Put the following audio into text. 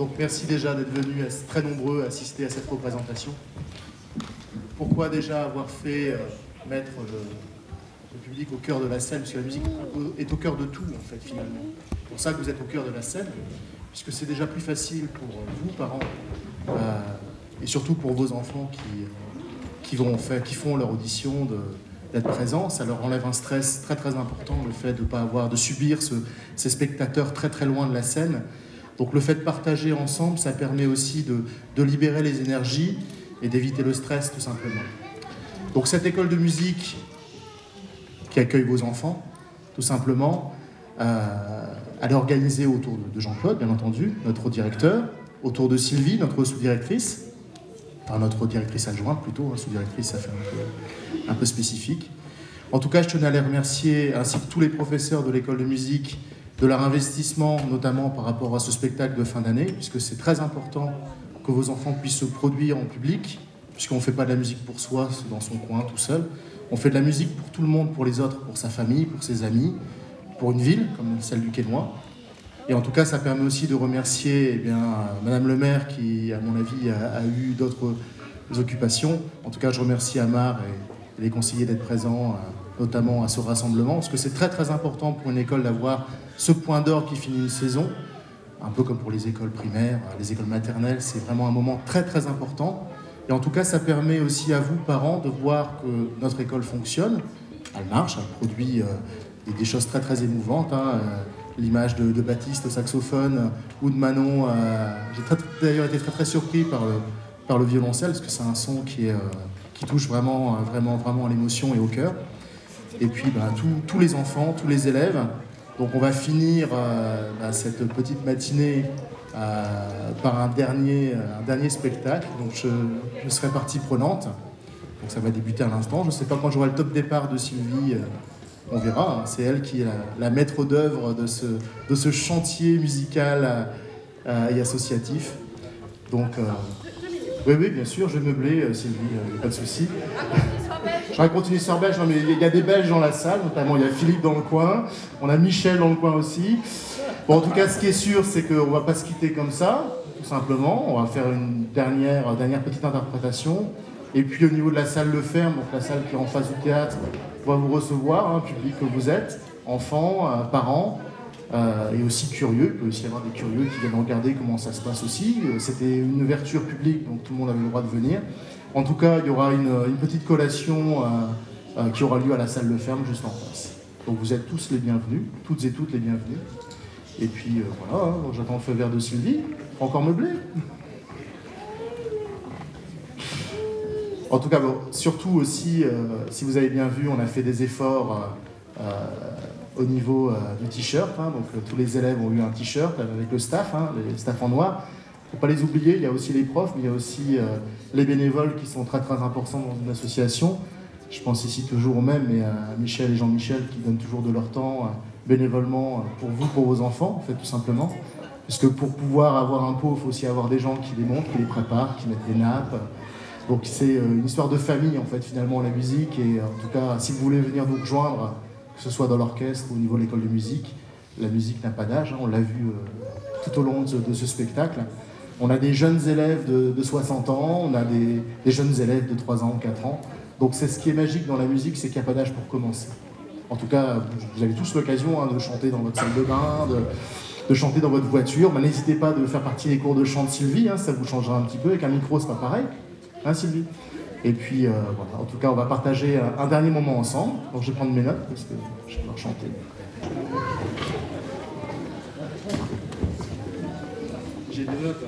Donc merci déjà d'être venus très nombreux assister à cette représentation. Pourquoi déjà avoir fait mettre le public au cœur de la scène? Parce que la musique est au cœur de tout, en fait, finalement. C'est pour ça que vous êtes au cœur de la scène, puisque c'est déjà plus facile pour vous, parents, et surtout pour vos enfants qui font leur audition, d'être présents. Ça leur enlève un stress très très important, le fait de pas avoir, de subir ces spectateurs très très loin de la scène. Donc le fait de partager ensemble, ça permet aussi de libérer les énergies et d'éviter le stress, tout simplement. Donc cette école de musique qui accueille vos enfants, tout simplement, elle est organisée autour de Jean-Claude, bien entendu, notre directeur, autour de Sylvie, notre sous-directrice, enfin notre directrice adjointe plutôt, sous-directrice ça fait un peu spécifique. En tout cas, je tenais à les remercier, ainsi que tous les professeurs de l'école de musique, de leur investissement, notamment par rapport à ce spectacle de fin d'année, puisque c'est très important que vos enfants puissent se produire en public, puisqu'on ne fait pas de la musique pour soi, dans son coin, tout seul. On fait de la musique pour tout le monde, pour les autres, pour sa famille, pour ses amis, pour une ville, comme celle du Quesnoy. Et en tout cas, ça permet aussi de remercier Madame le maire, qui, à mon avis, a eu d'autres occupations. En tout cas, je remercie Amar et les conseillers d'être présents, notamment à ce rassemblement, parce que c'est très très important pour une école d'avoir ce point d'or qui finit une saison, un peu comme pour les écoles primaires, les écoles maternelles, c'est vraiment un moment très très important. Et en tout cas, ça permet aussi à vous, parents, de voir que notre école fonctionne, elle marche, elle produit des choses très très émouvantes, l'image de Baptiste au saxophone ou de Manon, j'ai d'ailleurs été très très surpris par le violoncelle, parce que c'est un son qui touche vraiment à l'émotion et au cœur. Et puis tous les enfants, tous les élèves. Donc on va finir cette petite matinée par un dernier spectacle. Donc je serai partie prenante. Donc ça va débuter à l'instant. Je ne sais pas quand j'aurai le top départ de Sylvie. On verra. C'est elle qui est la maître d'œuvre de ce chantier musical et associatif. Donc oui, bien sûr, je vais meubler, Sylvie, pas de souci. J'aurais continué sur belge, mais il y a des Belges dans la salle, notamment il y a Philippe dans le coin, on a Michel dans le coin aussi. Bon, en tout cas, ce qui est sûr, c'est qu'on ne va pas se quitter comme ça, tout simplement. On va faire une dernière petite interprétation. Et puis au niveau de la salle Le Ferme, donc la salle qui est en face du théâtre, on va vous recevoir, public que vous êtes, enfants, parents, et aussi curieux. Il peut aussi y avoir des curieux qui viennent regarder comment ça se passe aussi. C'était une ouverture publique, donc tout le monde avait le droit de venir. En tout cas, il y aura une petite collation qui aura lieu à la salle Le Ferme, juste en face. Donc vous êtes tous les bienvenus, toutes et toutes les bienvenus. Et puis voilà, j'attends le feu vert de Sylvie. Encore meublé. En tout cas, surtout aussi, si vous avez bien vu, on a fait des efforts au niveau du t-shirt. Donc tous les élèves ont eu un t-shirt avec le staff, les staff en noir. Il ne faut pas les oublier, il y a aussi les profs, mais il y a aussi les bénévoles qui sont très très importants dans une association. Je pense ici toujours aux mêmes, mais à Michel et Jean-Michel qui donnent toujours de leur temps bénévolement pour vous, pour vos enfants, en fait, tout simplement. Parce que pour pouvoir avoir un pot, il faut aussi avoir des gens qui les montrent, qui les préparent, qui mettent les nappes. Donc c'est une histoire de famille, en fait, finalement, la musique. Et en tout cas, si vous voulez venir nous rejoindre, que ce soit dans l'orchestre ou au niveau de l'école de musique, la musique n'a pas d'âge, on l'a vu tout au long de ce spectacle. On a des jeunes élèves de 60 ans, on a des jeunes élèves de 3 ans, 4 ans. Donc c'est ce qui est magique dans la musique, c'est qu'il n'y a pas d'âge pour commencer. En tout cas, vous avez tous l'occasion de chanter dans votre salle de bain, de chanter dans votre voiture. N'hésitez pas de faire partie des cours de chant de Sylvie, ça vous changera un petit peu. Avec un micro, c'est pas pareil, Sylvie? Et puis voilà, en tout cas, on va partager un dernier moment ensemble. Donc je vais prendre mes notes parce que je vais pouvoir chanter. J'ai des notes.